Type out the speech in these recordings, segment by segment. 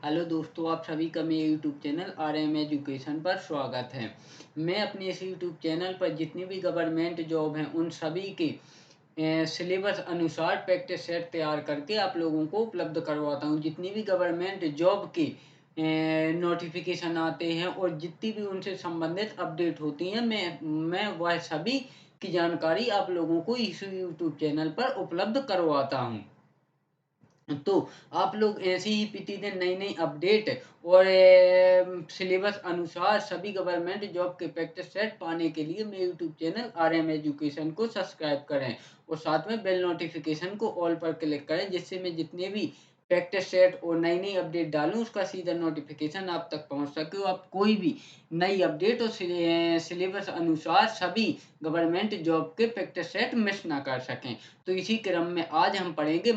Hello दोस्तों, आप सभी का मेरे यूट्यूब चैनल RM एजुकेशन पर स्वागत है। मैं अपने इस यूट्यूब चैनल पर जितनी भी गवर्नमेंट जॉब हैं उन सभी के सिलेबस अनुसार प्रैक्टिस सेट तैयार करके आप लोगों को उपलब्ध करवाता हूं। जितनी भी गवर्नमेंट जॉब की नोटिफिकेशन आते हैं और जितनी भी उनसे संबंधित अपडेट होती हैं मैं वह सभी की जानकारी आप लोगों को इस यूट्यूब चैनल पर उपलब्ध करवाता हूं। तो आप लोग ऐसे ही प्रतिदिन नई नई अपडेट और सिलेबस अनुसार सभी गवर्नमेंट जॉब के प्रैक्टिस सेट पाने के लिए मेरे यूट्यूब चैनल RM एजुकेशन को सब्सक्राइब करें और साथ में बेल नोटिफिकेशन को ऑल पर क्लिक करें, जिससे मैं जितने भी प्रैक्टिस सेट और नई नई अपडेट डालूं उसका सीधा नोटिफिकेशन आप तक पहुंच सके और आप कोई भी नई अपडेट और सिलेबस अनुसार सभी गवर्नमेंट जॉब के प्रैक्टिस सेट मिस ना कर सकें। तो इसी क्रम में आज हम पढ़ेंगे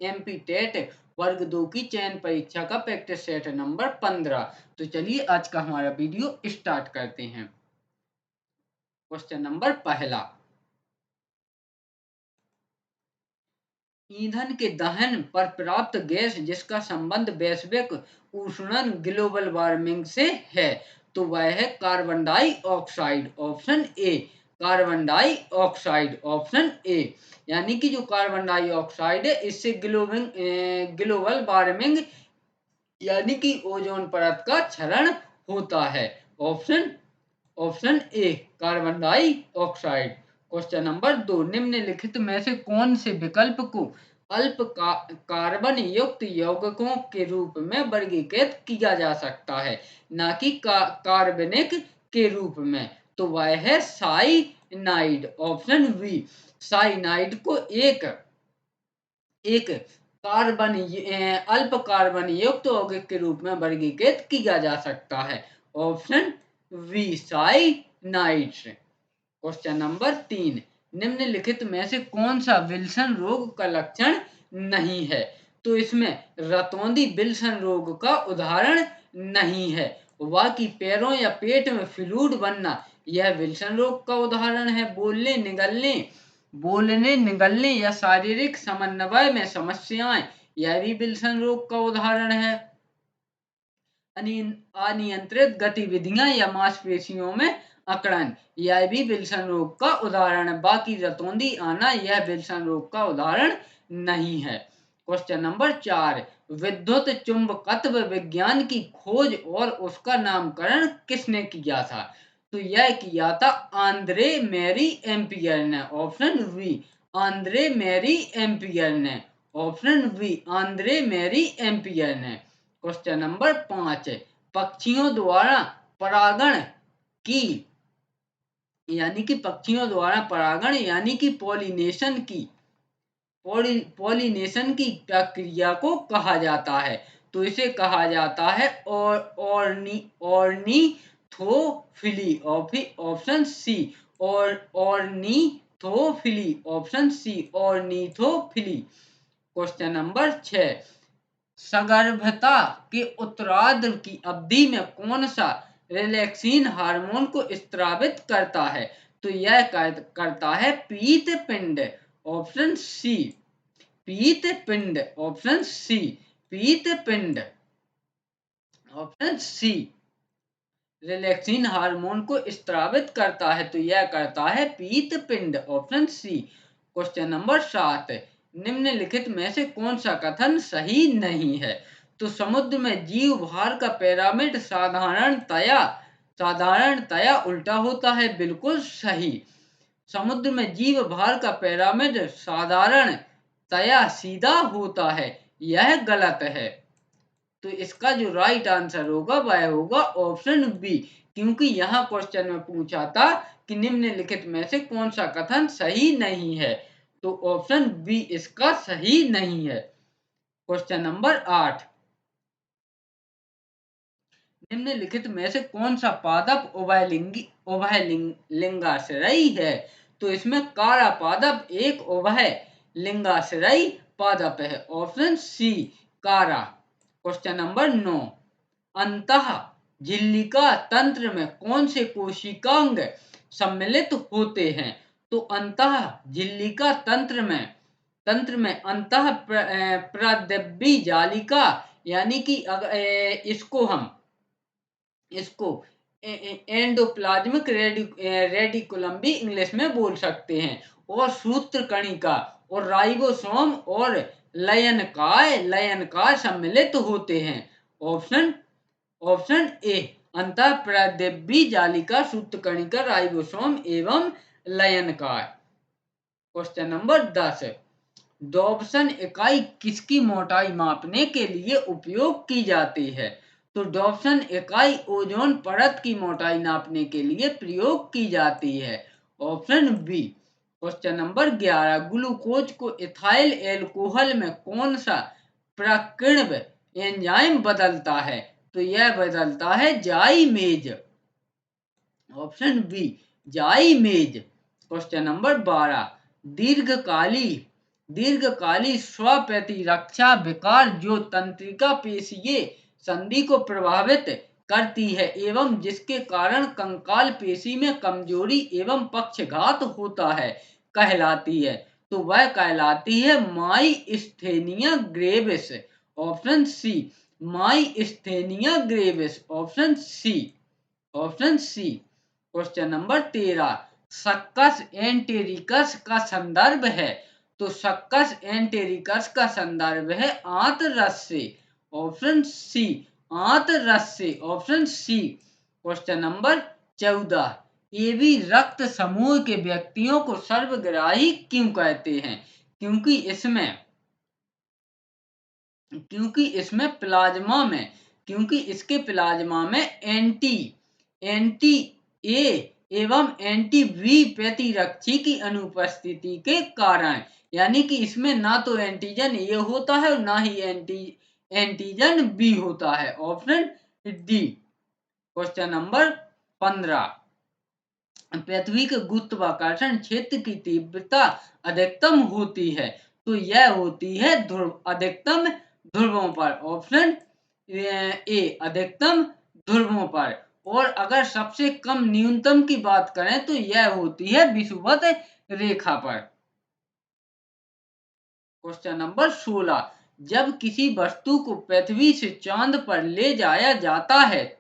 MP टेट वर्ग 2 की चयन परीक्षा का प्रैक्टिस सेट नंबर 15। तो चलिए आज का हमारा वीडियो स्टार्ट करते हैं। क्वेश्चन नंबर पहला, ईंधन के दहन पर प्राप्त गैस जिसका संबंध वैश्विक उष्णन ग्लोबल वार्मिंग से है, तो वह है carbon dioxide, option A. Carbon dioxide, option A. यानी कि जो कार्बन डाइऑक्साइड है इससे ग्लोबल वार्मिंग यानी कि ओजोन परत का क्षरण होता है। Option option A carbon dioxide. Question number 2, निम्नलिखित में से कौन से विकल्प को कार्बन युक्त यौगिकों के रूप में वर्गीकृत किया जा सकता है, ना कि कार्बनिक के रूप में? तो वह है साइनाइड, ऑप्शन बी। साइनाइड को एक एक अल्प कार्बन युक्त यौगिक के रूप में वर्गीकृत किया जा सकता है। Option B cyanides. Question number 3, निम्नलिखित में से कौन सा विल्सन रोग का लक्षण नहीं है? तो इसमें रतौंधी विल्सन रोग का उदाहरण नहीं है। बाकी पैरों या पेट में फ्लूइड बनना यह विल्सन रोग का उदाहरण है। बोलने निगलने या शारीरिक समन्वय में समस्याएं यह भी विल्सन रोग का उदाहरण है। अनियंत्रित गतिविधियां या मांसपेशियों में अकड़न यह भी विल्सन रोग का उदाहरण है। बाकी रतौंधी आना यह विल्सन रोग का उदाहरण नहीं है। क्वेश्चन नंबर 4, विद्युत चुंबकत्व विज्ञान की खोज और उसका नामकरण किसने किया था? तो यह किया था आंद्रे मैरी एम्पियर ने, option B. Andre Marie Ampere ने, option B. Andre Marie Ampere ने। क्वेश्चन नंबर 5, पक्षियों द्वारा परागण की यानी कि पॉलिनेशन की प्रक्रिया को कहा जाता है, तो इसे कहा जाता है ornithophily, option C. Ornithophily, option C. Ornithophily. Question number 6, सगर्भता के उत्तरार्ध की अवधि में कौन सा रिलैक्सिन हार्मोन को स्रावित करता है? तो यह करता है पीत पिंड, ऑप्शन सी। पीत पिंड, ऑप्शन सी। पीत पिंड, ऑप्शन सी। रिलैक्सिन हार्मोन को स्रावित करता है, तो यह करता है पीत पिंड, ऑप्शन सी। क्वेश्चन नंबर 7, निम्नलिखित में से कौन सा कथन सही नहीं है? तो समुद्र में जीव भार का पिरामिड साधारणतया उल्टा होता है, बिल्कुल सही। समुद्र में जीव भार का पिरामिड साधारणतया सीधा होता है, यह गलत है। तो इसका जो राइट आंसर होगा वह होगा ऑप्शन बी, क्योंकि यहाँ क्वेश्चन में पूछा था कि निम्नलिखित में से कौन सा कथन सही नहीं है, तो ऑप्शन बी इसका सही नहीं है। क्वेश्चन नंबर 8, निम्नलिखित में से कौन सा पादप उभयलिंगाश्रयी है? तो इसमें कारा पादप एक उभय लिंगाश्रयी पादप है, ऑप्शन सी कारा। क्वेश्चन नंबर 9, अंतः झिल्लिका तंत्र में कौन से कोशिकांग सम्मिलित होते हैं? तो अंतः झिल्लिका तंत्र में अंतः प्रद्रव्य जालिका यानी कि अगर इसको एंडोप्लाज्मिक रेडिकुलम भी इंग्लिश में बोल सकते हैं। और सूत्र कणिका और राइबोसोम और लयनकाय सम्मिलित होते हैं। ऑप्शन ऑप्शन ए अंतःप्रदिव्य जालिका सूत्रकणिका राइबोसोम एवं लयनकाय। क्वेश्चन नंबर 10 डॉप्सन इकाई किसकी मोटाई मापने के लिए उपयोग की जाती है? तो डॉप्सन इकाई ओजोन परत की मोटाई नापने के लिए प्रयोग की जाती है। Option B. Question number 11 glucose को इथाइल एल्कोहल में कौन सा प्रकीर्णव एंजाइम बदलता है? तो यह बदलता है zymase. Option B zymase. Question number 12 दीर्घकाली स्वप्रतिरक्षा विकार जो तंत्रिका पेशीय संधि को प्रभावित करती है एवं जिसके कारण कंकाल पेशी में कमजोरी एवं पक्षघात होता है कहलाती है। तो वह कहलाती है myasthenia gravis. Option C myasthenia gravis. Option C. Option C. Question number 13 succus entericus का संदर्भ है? तो सक्कस एंटेरिकस का संदर्भ है आंत रस से। ऑप्शन सी आंत रस से। Option C. Question number 14 AB रक्त समूह के व्यक्तियों को सर्वग्राही क्यों कहते हैं? क्योंकि इसके प्लाज्मा में एंटी ए एवं एंटी बी प्रतिरक्षी की अनुपस्थिति के कारण, यानी कि इसमें ना तो एंटीजन ए होता है और ना ही एंटीजन बी होता है। Option D. क्वेश्चन नंबर 15 पृथ्वी के गुरुत्वाकर्षण क्षेत्र की तीव्रता अधिकतम होती है? तो यह होती है अधिकतम ध्रुवों पर। ऑप्शन ए अधिकतम ध्रुवों पर। और अगर सबसे कम न्यूनतम की बात करें तो यह होती है विषुवत रेखा पर। क्वेश्चन नंबर 16 जब किसी वस्तु को पृथ्वी से चांद पर ले जाया जाता है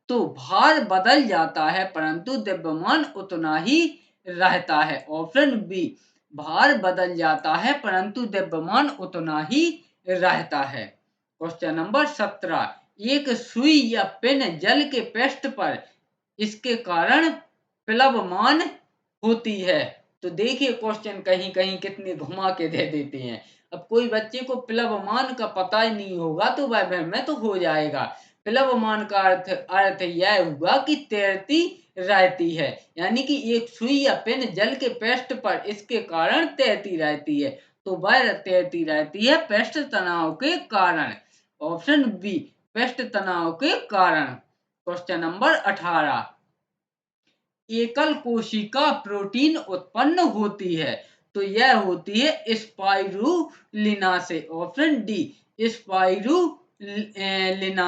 तो भार बदल जाता है परंतु द्रव्यमान उतना ही रहता है। ऑप्शन बी भार बदल जाता है परंतु द्रव्यमान उतना ही रहता है। क्वेश्चन नंबर 17 एक सुई या पेन जल के पृष्ठ पर इसके कारण प्लवमान होती है। तो देखिए क्वेश्चन कहीं कहीं कितने घुमा के दे देते हैं। अब कोई बच्चे को प्लवमान का पता ही नहीं होगा तो वह भ्रमित हो जाएगा। प्लवमान का अर्थ यह हुआ कि तैरती रहती है, यानी कि एक सुई या पेन जल के पृष्ठ पर इसके कारण तैरती रहती है। तो वह तैरती रहती है पृष्ठ तनाव के कारण। ऑप्शन बी पृष्ठ तनाव के कारण। क्वेश्चन नंबर 18 एकल कोशिका प्रोटीन उत्पन्न होती है? तो यह होती है स्पाइरुलिना से। ऑप्शन डी स्पाइरुलिना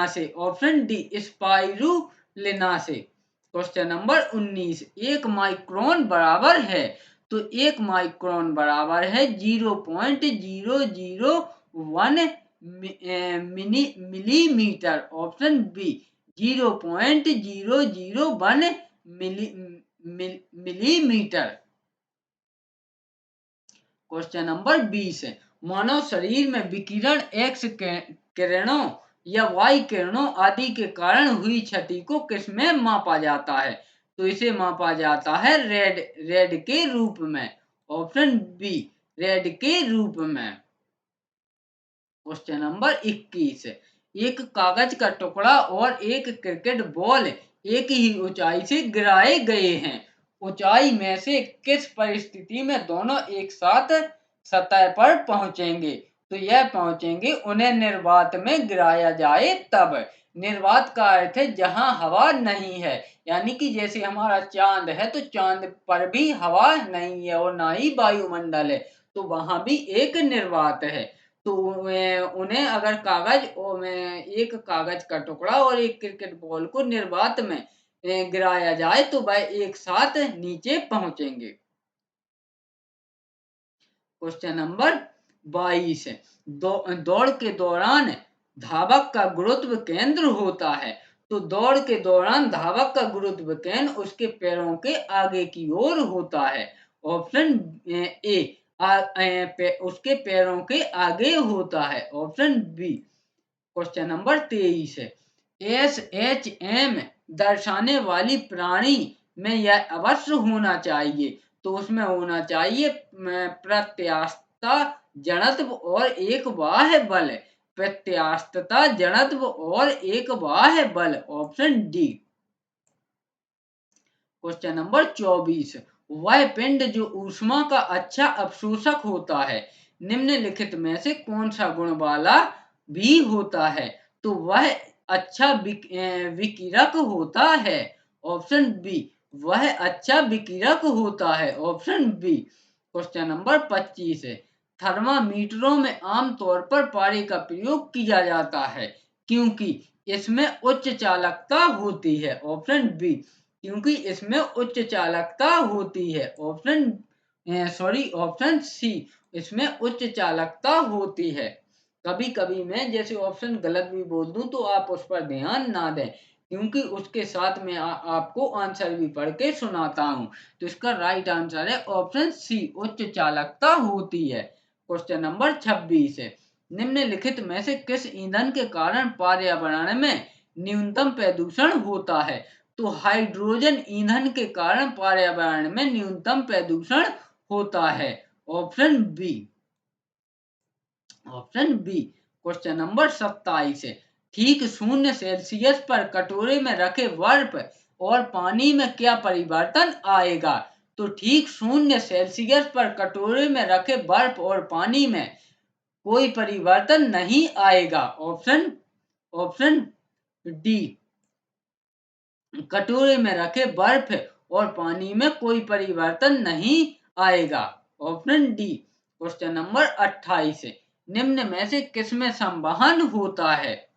से। ऑप्शन डी स्पाइरुलिना से। क्वेश्चन नंबर 19 एक माइक्रोन बराबर है? तो एक माइक्रोन बराबर है 0.001 millimetre. Option B 0.001 millimetre. Question number 20 मानव शरीर में विकिरण एक्स किरणों या वाई किरणों आदि के कारण हुई क्षति को किसमें मापा जाता है? तो इसे मापा जाता है रेड के रूप में। ऑप्शन बी रेड के रूप में। क्वेश्चन नंबर 21 एक कागज का टुकड़ा और एक क्रिकेट बॉल एक ही ऊंचाई से गिराए गए हैं। ऊंचाई में से किस परिस्थिति में दोनों एक साथ सतह पर पहुंचेंगे? तो यह पहुंचेंगे उन्हें निर्वात में गिराया जाए तब। निर्वात का अर्थ है जहां हवा नहीं है, यानी कि जैसे हमारा चांद है तो चांद पर भी हवा नहीं है और ना ही वायुमंडल है, तो वहां भी एक निर्वात है। तो उन्हें अगर एक कागज का टुकड़ा और एक क्रिकेट बॉल को निर्वात में गिराया जाए तो वह एक साथ नीचे पहुंचेंगे। क्वेश्चन नंबर 22 दौड़ के दौरान धावक का गुरुत्व केंद्र होता है। तो दौड़ के दौरान धावक का गुरुत्व केंद्र उसके पैरों के आगे की ओर होता है। ऑप्शन ए उसके पैरों के आगे होता है। Option B. क्वेश्चन नंबर 23 है, SHM दर्शाने वाली प्राणी में यह अवश्य होना चाहिए। तो उसमें होना चाहिए प्रत्यास्थता, जड़त्व और एक बाह्य बल। प्रत्यास्थता, जड़त्व और एक बाह्य बल। Option D. क्वेश्चन नंबर 24, वह पिंड जो ऊष्मा का अच्छा अवशोषक होता है निम्नलिखित में से कौन सा गुण वाला भी होता है। तो वह अच्छा विकिरक होता है। Option B. वह अच्छा विकिरक होता है। Option B. क्वेश्चन नंबर 25 है, थर्मामीटरों में आमतौर पर पारे का प्रयोग किया जाता है क्योंकि इसमें उच्च चालकता होती है। Option B. क्योंकि इसमें उच्च चालकता होती है। Option C. इसमें उच्च चालकता होती है। कभी कभी मैं जैसे ऑप्शन गलत भी बोल दूं तो आप उस पर ध्यान ना दें क्योंकि उसके साथ में आपको आंसर भी पढ़ के सुनाता हूं। तो इसका राइट आंसर है ऑप्शन सी, उच्च चालकता होती है। क्वेश्चन नंबर 26 है, निम्नलिखित में से किस ईंधन के कारण पर्यावरण में न्यूनतम प्रदूषण होता है। तो हाइड्रोजन ईंधन के कारण पर्यावरण में न्यूनतम प्रदूषण होता है। Option B. Option B. Question number 27 है, ठीक 0 सेल्सियस पर कटोरे में रखे बर्फ और पानी में क्या परिवर्तन आएगा। तो ठीक 0 सेल्सियस पर कटोरे में रखे बर्फ और पानी में कोई परिवर्तन नहीं आएगा। Option option D. कटोरे में रखे बर्फ और पानी में कोई परिवर्तन नहीं आएगा। Option D. क्वेश्चन नंबर 28 है, निम्न में से किसमें संवहन होता है।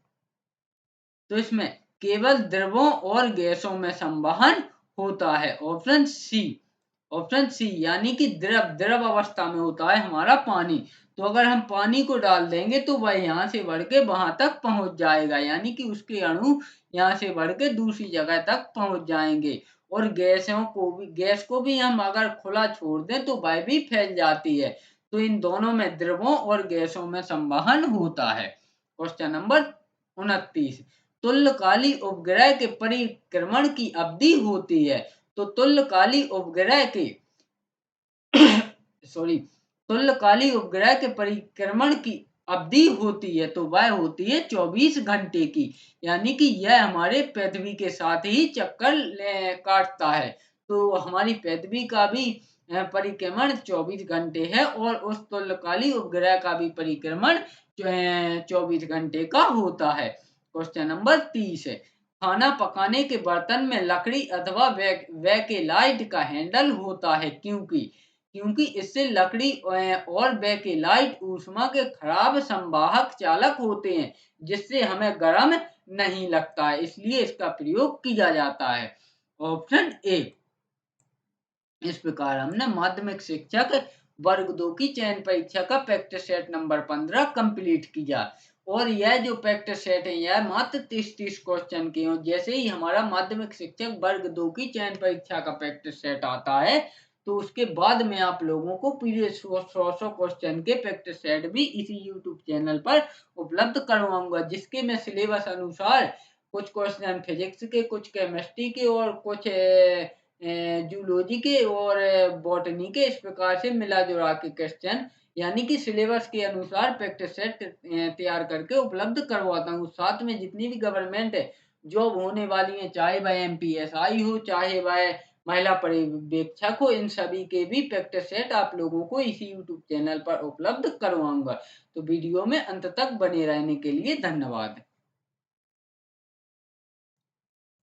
तो इसमें केवल द्रवों और गैसों में संवहन होता है। Option C. ऑप्शन सी यानी कि द्रव अवस्था में होता है हमारा पानी। तो अगर हम पानी को डाल देंगे तो वह यहाँ से बढ़ के वहां तक पहुंच जाएगा यानी कि उसके अणु यहाँ से बढ़ के दूसरी जगह तक पहुंच जाएंगे। और गैस को भी हम अगर खुला छोड़ दें तो वह भी फैल जाती है। तो इन दोनों में द्रवों और गैसों में संवहन होता है। क्वेश्चन नंबर 29, तुल्यकाली उपग्रह के परिक्रमण की अवधि होती है। तो तुल्यकाली उपग्रह के सॉरी तुल्यकाली उपग्रह के परिक्रमण की अवधि होती है तो वह होती है 24 घंटे की यानी कि यह हमारे पृथ्वी के साथ ही चक्कर काटता है। तो हमारी पृथ्वी का भी परिक्रमण 24 घंटे है और उस तुल्यकाली उपग्रह का भी परिक्रमण 24 घंटे का होता है। क्वेश्चन नंबर 30 है, खाना पकाने के बर्तन में लकड़ी अथवा वेकेलाइट का हैंडल होता है क्योंकि इससे लकड़ी और बेकेलाइट ऊष्मा के खराब संवाहक चालक होते हैं जिससे हमें गर्म नहीं लगता है इसलिए इसका प्रयोग किया जाता है। Option A. इस प्रकार हमने माध्यमिक शिक्षक वर्ग 2 की चयन परीक्षा का प्रैक्टिस सेट नंबर 15 कंप्लीट किया। और यह जो प्रैक्टिस सेट है यह मात्र 30 क्वेश्चन के हो। जैसे ही हमारा माध्यमिक शिक्षक वर्ग 2 की चयन परीक्षा का प्रैक्टिस सेट आता है तो उसके बाद में आप लोगों को पूरे 100 क्वेश्चन के प्रैक्टिस सेट भी इसी यूट्यूब चैनल पर उपलब्ध करवाऊंगा जिसके मैं सिलेबस अनुसार कुछ क्वेश्चन फिजिक्स के, कुछ केमिस्ट्री के और कुछ जूलॉजी के और बॉटनी के इस प्रकार से मिला जुला के क्वेश्चन यानी कि सिलेबस के अनुसार प्रैक्टिस सेट तैयार करके उपलब्ध करवाता हूँ। साथ में जितनी भी गवर्नमेंट जॉब होने वाली है चाहे वह MPSI हो चाहे वह महिला पर्यवेक्षक हो इन सभी के भी प्रैक्टिस सेट आप लोगों को इसी यूट्यूब चैनल पर उपलब्ध करवाऊंगा। तो वीडियो में अंत तक बने रहने के लिए धन्यवाद।